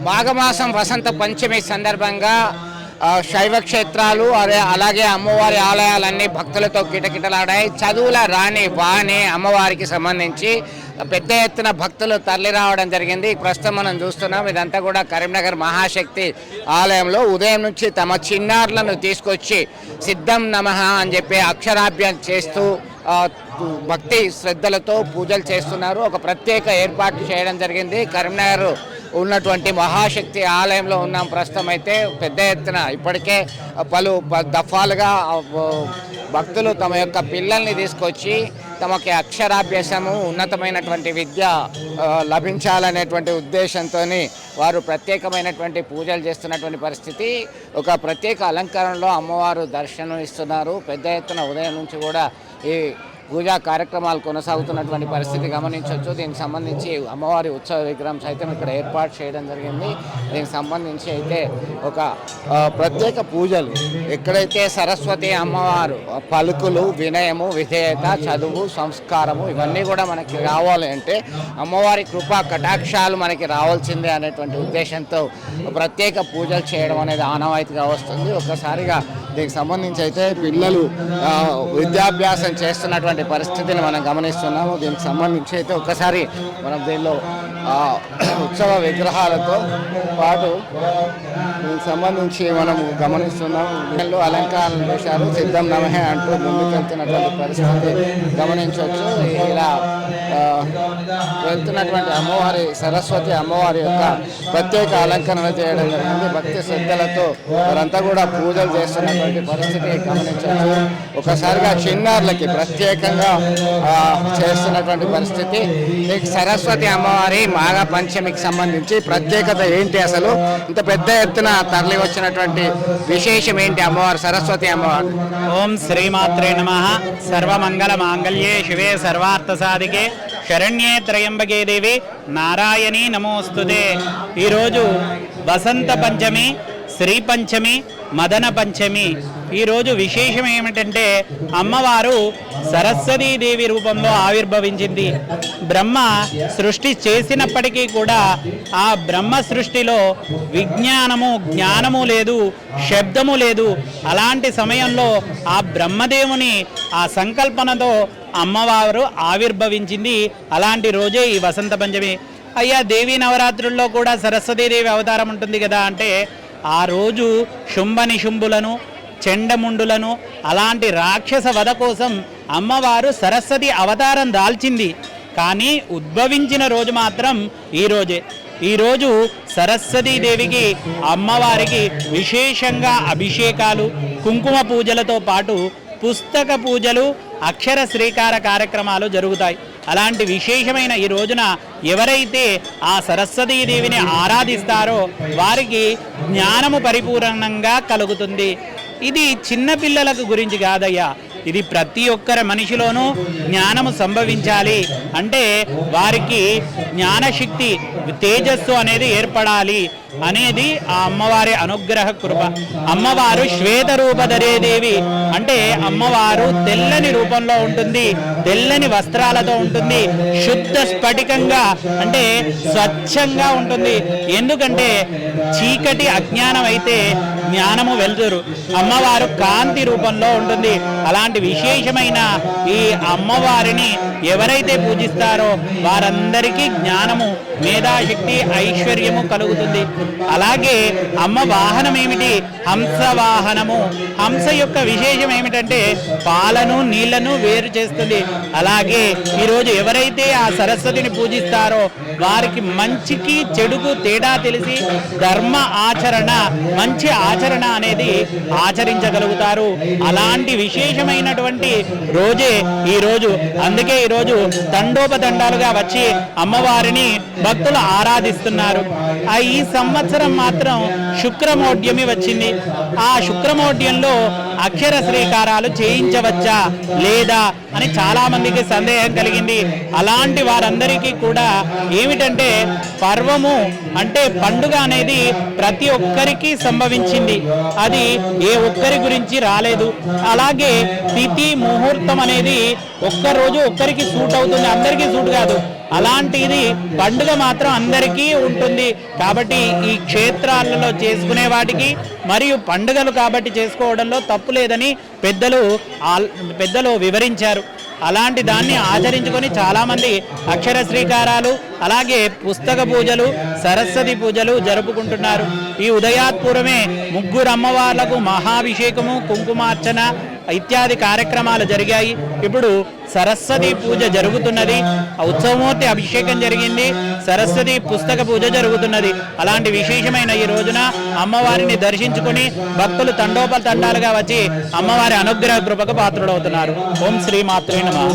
మాఘమాసం వసంత పంచమి సందర్భంగా శైవ క్షేత్రాలు అలాగే అమ్మవారి ఆలయాలన్నీ భక్తులతో కిటకిటలాడాయి. చదువుల రాణి వాణి అమ్మవారికి సంబంధించి పెద్ద ఎత్తున భక్తులు తరలి రావడం జరిగింది. ప్రస్తుతం మనం చూస్తున్నాం, ఇదంతా కూడా కరీంనగర్ మహాశక్తి ఆలయంలో ఉదయం నుంచి తమ చిన్నారులను తీసుకొచ్చి సిద్ధం నమః అని చెప్పి అక్షరాభ్యాసం చేస్తూ భక్తి శ్రద్ధలతో పూజలు చేస్తున్నారు. ఒక ప్రత్యేక ఏర్పాటు చేయడం జరిగింది. కరీంనగర్ ఉన్నటువంటి మహాశక్తి ఆలయంలో ఉన్నాం. ప్రస్తుతం అయితే పెద్ద ఎత్తున ఇప్పటికే పలు దఫాలుగా భక్తులు తమ యొక్క పిల్లల్ని తీసుకొచ్చి తమకి అక్షరాభ్యాసము ఉన్నతమైనటువంటి విద్య లభించాలనేటువంటి ఉద్దేశంతో వారు ప్రత్యేకమైనటువంటి పూజలు చేస్తున్నటువంటి పరిస్థితి. ఒక ప్రత్యేక అలంకరణలో అమ్మవారు దర్శనం ఇస్తున్నారు. పెద్ద ఎత్తున ఉదయం నుంచి కూడా ఈ పూజా కార్యక్రమాలు కొనసాగుతున్నటువంటి పరిస్థితి గమనించవచ్చు. దీనికి సంబంధించి అమ్మవారి ఉత్సవ విగ్రహం సైతం ఇక్కడ ఏర్పాటు చేయడం జరిగింది. దీనికి సంబంధించి అయితే ఒక ప్రత్యేక పూజలు ఎక్కడైతే సరస్వతి అమ్మవారు పలుకులు, వినయము, విధేయత, చదువు, సంస్కారము ఇవన్నీ కూడా మనకి రావాలి అంటే అమ్మవారి కృపా కటాక్షాలు మనకి రావాల్సిందే అనేటువంటి ఉద్దేశంతో ప్రత్యేక పూజలు చేయడం అనేది ఆనవాయితీగా వస్తుంది. ఒక్కసారిగా దీనికి సంబంధించి అయితే పిల్లలు విద్యాభ్యాసం చేస్తున్నటువంటి పరిస్థితిని మనం గమనిస్తున్నాము. దీనికి సంబంధించి అయితే ఒక్కసారి మనం దీనిలో ఉత్సవ విగ్రహాలతో పాటు దీనికి సంబంధించి మనం గమనిస్తున్నాం. దీనిలో అలంకారాలు చేశారు. సిద్ధం నమః అంటూ ముందుకెళ్తున్నటువంటి పరిస్థితి గమనించవచ్చు. ఇలా వెళ్తున్నటువంటి అమ్మవారి సరస్వతి అమ్మవారి యొక్క ప్రత్యేక అలంకరణ చేయడం జరిగింది. భక్తి శ్రద్ధలతో వారంతా కూడా పూజలు చేస్తున్నటువంటి పరిస్థితి గమనించవచ్చు. ఒకసారిగా చిన్నారులకి ప్రత్యేకంగా చేస్తున్నటువంటి పరిస్థితి. సరస్వతి అమ్మవారి మాఘ పంచమికి సంబంధించి ప్రత్యేకత ఏంటి, అసలు ఇంత పెద్ద ఎత్తున తరలి వచ్చినటువంటి విశేషం ఏంటి అమ్మవారు సరస్వతి అమ్మవారు? ఓం శ్రీమాత్రే నమః. సర్వమంగళ మాంగళ్యే శివే సర్వార్థ సాధికే శరణ్యే త్రయంబకే దేవి నారాయణీ నమోస్తుతే. ఈరోజు వసంత పంచమి, శ్రీ పంచమి, మదన పంచమి. ఈరోజు విశేషం ఏమిటంటే అమ్మవారు సరస్వతీదేవి రూపంలో ఆవిర్భవించింది. బ్రహ్మ సృష్టి చేసినప్పటికీ కూడా ఆ బ్రహ్మ సృష్టిలో విజ్ఞానము, జ్ఞానము లేదు, శబ్దము లేదు. అలాంటి సమయంలో ఆ బ్రహ్మదేవుని ఆ సంకల్పనతో అమ్మవారు ఆవిర్భవించింది. అలాంటి రోజే ఈ వసంత పంచమి. అయ్యా, దేవీ నవరాత్రుల్లో కూడా సరస్వతీదేవి అవతారం ఉంటుంది కదా అంటే ఆ రోజు శుంభనిశుంభులను, చెండముండులను, అలాంటి రాక్షస వధ కోసం అమ్మవారు సరస్వతి అవతారం దాల్చింది. కానీ ఉద్భవించిన రోజు మాత్రం ఈరోజే. ఈరోజు సరస్వతీదేవికి అమ్మవారికి విశేషంగా అభిషేకాలు, కుంకుమ పూజలతో పాటు పుస్తక పూజలు, అక్షర శ్రీకార కార్యక్రమాలు జరుగుతాయి. అలాంటి విశేషమైన ఈ రోజున ఎవరైతే ఆ సరస్వతీదేవిని ఆరాధిస్తారో వారికి జ్ఞానము పరిపూర్ణంగా కలుగుతుంది. ఇది చిన్నపిల్లలకు గురించి కాదయ్యా, ఇది ప్రతి ఒక్కరి మనిషిలోనూ జ్ఞానము సంభవించాలి అంటే వారికి జ్ఞానశక్తి, తేజస్సు అనేది ఏర్పడాలి అనేది ఆ అమ్మవారి అనుగ్రహ కృప. అమ్మవారు శ్వేత రూపధరేదేవి అంటే అమ్మవారు తెల్లని రూపంలో ఉంటుంది, తెల్లని వస్త్రాలతో ఉంటుంది, శుద్ధ స్ఫటికంగా అంటే స్వచ్ఛంగా ఉంటుంది. ఎందుకంటే చీకటి అజ్ఞానం అయితే జ్ఞానము వెలుతురు. అమ్మవారు కాంతి రూపంలో ఉంటుంది. అలాంటి విశేషమైన ఈ అమ్మవారిని ఎవరైతే పూజిస్తారో వారందరికీ జ్ఞానము, మేధాశక్తి, ఐశ్వర్యము కలుగుతుంది. అలాగే అమ్మ వాహనం ఏమిటి? హంస వాహనము. హంస యొక్క విశేషం ఏమిటంటే పాలను, నీళ్లను వేరు చేస్తుంది. అలాగే ఈరోజు ఎవరైతే ఆ సరస్వతిని పూజిస్తారో వారికి మంచికి చెడుకు తేడా తెలిసి ధర్మ ఆచరణ, మంచి ఆచరణ అనేది ఆచరించగలుగుతారు. అలాంటి విశేషమైనటువంటి రోజే ఈ రోజు. అందుకే ఈరోజు తండోపతండాలుగా వచ్చి అమ్మవారిని భక్తులు ఆరాధిస్తున్నారు. ఈ సంవత్సరం మాత్రం శుక్రమోడ్యమి వచ్చింది. ఆ శుక్రమోడ్యంలో అక్షర శ్రీకారాలు చేయించవచ్చా లేదా అని చాలా మందికి సందేహం కలిగింది. అలాంటి వారందరికీ కూడా ఏమిటంటే పర్వము అంటే పండుగ అనేది ప్రతి ఒక్కరికి సంభవించింది. అది ఏ ఒక్కరి గురించి రాలేదు. అలాగే తిథి ముహూర్తం అనేది ఒక్కరోజు ఒక్కరికి సూట్ అవుతుంది, అందరికీ సూట్ కాదు. అలాంటిది పండుగ మాత్రం అందరికీ ఉంటుంది. కాబట్టి ఈ క్షేత్రాలలో చేసుకునే వాటికి మరియు పండుగలు కాబట్టి చేసుకోవడంలో తప్పు లేదని పెద్దలు వివరించారు. అలాంటి దాన్ని ఆచరించుకొని చాలామంది అక్షర శ్రీకారాలు, అలాగే పుస్తక పూజలు, సరస్వతి పూజలు జరుపుకుంటున్నారు. ఈ ఉదయాత్పూర్వమే ముగ్గురు అమ్మవార్లకు మహాభిషేకము, కుంకుమార్చన ఇత్యాది కార్యక్రమాలు జరిగాయి. ఇప్పుడు సరస్వతి పూజ జరుగుతున్నది. ఉత్సవమూర్తి అభిషేకం జరిగింది. సరస్వతి పుస్తక పూజ జరుగుతున్నది. అలాంటి విశేషమైన ఈ రోజున అమ్మవారిని దర్శించుకుని భక్తులు తండోపతండాలుగా వచ్చి అమ్మవారి అనుగ్రహ కృపకు పాత్రుడవుతున్నారు. ఓం శ్రీ మాత్రే నమః.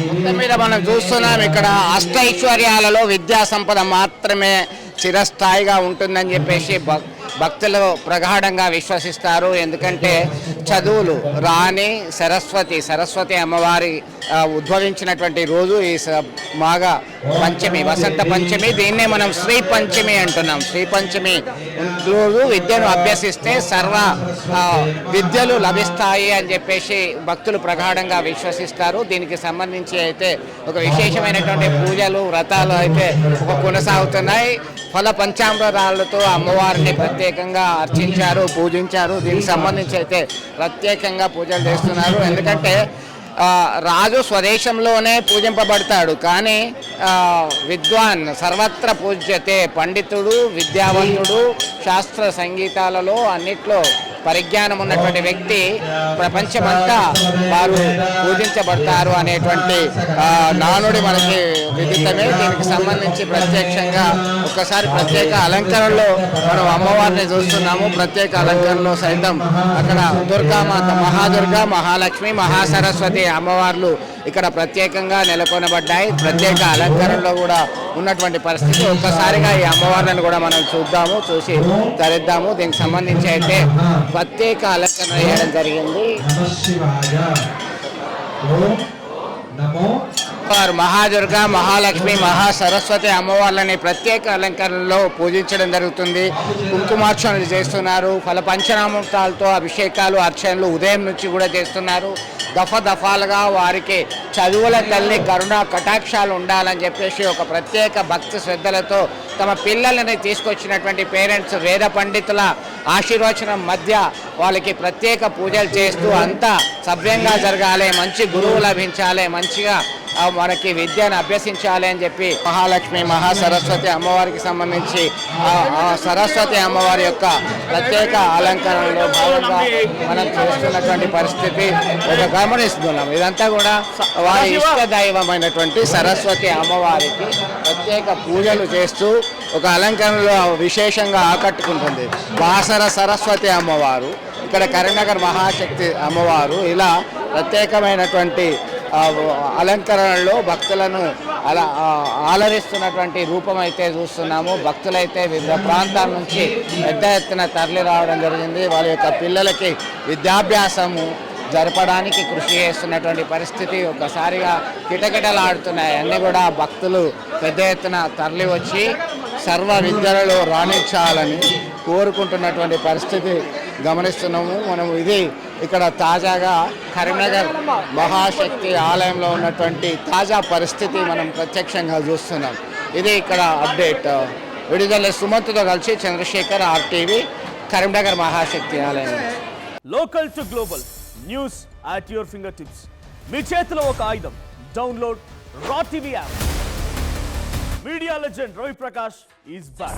మొత్తం మీద మనం చూస్తున్నాం ఇక్కడ అష్టైశ్వర్యాలలో విద్యా సంపద మాత్రమే చిరస్థాయిగా ఉంటుందని చెప్పేసి భక్తులు ప్రగాఢంగా విశ్వసిస్తారు. ఎందుకంటే చదువులు రాణి సరస్వతి అమ్మవారి ఉద్భవించినటువంటి రోజు ఈ మాఘ పంచమి, వసంత పంచమి. దీన్నే మనం శ్రీ పంచమి అంటున్నాం. శ్రీ పంచమి రోజు విద్యను అభ్యసిస్తే సర్వ విద్యలు లభిస్తాయి అని చెప్పేసి భక్తులు ప్రగాఢంగా విశ్వసిస్తారు. దీనికి సంబంధించి అయితే ఒక విశేషమైనటువంటి పూజలు, వ్రతాలు అయితే కొనసాగుతున్నాయి. ఫల పంచామృతాలతో అమ్మవారిని ప్రత్యేకంగా అర్చించారు, పూజించారు. దీనికి సంబంధించి అయితే ప్రత్యేకంగా పూజలు చేస్తున్నారు. ఎందుకంటే రాజు స్వదేశంలోనే పూజింపబడతాడు, కానీ విద్వాన్ సర్వత్ర పూజ్యతే. పండితుడు, విద్యావంతుడు, శాస్త్ర సంగీతాలలో అన్నిట్లో పరిజ్ఞానం ఉన్నటువంటి వ్యక్తి ప్రపంచమంతా వారు పూజించబడతారు అనేటువంటి నానుడి మనకి విదితమే. దీనికి సంబంధించి ప్రత్యక్షంగా ఒక్కసారి ప్రత్యేక అలంకరణలో మనం అమ్మవారిని చూస్తున్నాము. ప్రత్యేక అలంకరణలో సైతం అక్కడ దుర్గామాత, మహాదుర్గా, మహాలక్ష్మి, మహాసరస్వతి అమ్మవార్లు ఇక్కడ ప్రత్యేకంగా నెలకొనబడ్డాయి. ప్రత్యేక అలంకరణలో కూడా ఉన్నటువంటి పరిస్థితి. ఒక్కసారిగా ఈ అమ్మవార్లను కూడా మనం చూసి ధరిద్దాము. దీనికి సంబంధించి అయితే ప్రత్యేక అలంకరణ చేయడం జరిగింది. వారు మహాదుర్గా, మహాలక్ష్మి, మహాసరస్వతి అమ్మవార్లని ప్రత్యేక అలంకరణలో పూజించడం జరుగుతుంది. కుంకుమార్చనలు చేస్తున్నారు. ఫల పంచనామృతాలతో అభిషేకాలు, అర్చనలు ఉదయం నుంచి కూడా చేస్తున్నారు. దఫాలుగా వారికి చదువుల తల్లి కరుణా కటాక్షాలు ఉండాలని చెప్పేసి ఒక ప్రత్యేక భక్తి శ్రద్ధలతో తమ పిల్లలని తీసుకొచ్చినటువంటి పేరెంట్స్ వేద పండితుల ఆశీర్వచనం మధ్య వాళ్ళకి ప్రత్యేక పూజలు చేస్తూ అంతా సవ్యంగా జరగాలి, మంచి గురువు లభించాలి, మంచిగా మనకి విద్యను అభ్యసించాలి అని చెప్పి మహాలక్ష్మి, మహాసరస్వతి అమ్మవారికి సంబంధించి సరస్వతి అమ్మవారి యొక్క ప్రత్యేక అలంకరణలో భాగంగా మనం చూస్తున్నటువంటి పరిస్థితి గమనిస్తున్నాం. ఇదంతా కూడా వారి ఇష్ట దైవమైనటువంటి సరస్వతి అమ్మవారికి ప్రత్యేక పూజలు చేస్తూ ఒక అలంకరణలో విశేషంగా ఆకట్టుకుంటుంది. బాసర సరస్వతి అమ్మవారు, ఇక్కడ కరీంనగర్ మహాశక్తి అమ్మవారు, ఇలా ప్రత్యేకమైనటువంటి అలంకరణలో భక్తులను అలా ఆలరిస్తున్నటువంటి రూపం అయితే చూస్తున్నాము. భక్తులైతే వివిధ ప్రాంతాల నుంచి పెద్ద ఎత్తున తరలి రావడం జరిగింది. వాళ్ళ యొక్క పిల్లలకి విద్యాభ్యాసము జరపడానికి కృషి చేస్తున్నటువంటి పరిస్థితి ఒక్కసారిగా కిటకిటలాడుతున్నాయి. అన్నీ కూడా భక్తులు పెద్ద ఎత్తున తరలి వచ్చి సర్వ విద్యలలో రాణించాలని కోరుకుంటున్నటువంటి పరిస్థితి గమనిస్తున్నాము మనం. ఇది ఇక్కడ తాజాగా కరీంనగర్ మహాశక్తి ఆలయంలో ఉన్నటువంటి తాజా పరిస్థితి మనం ప్రత్యక్షంగా చూస్తున్నాం. ఇది ఇక్కడ అప్డేట్. విడుదల సుమంత్తో కలిసి చంద్రశేఖర్, RTV, కరీంనగర్ మహాశక్తి ఆలయం. Local to global news at your finger tips. మీ చేతిలో ఒక ఆయుధం. Download raw TV app. Media legend Ravi Prakash is back.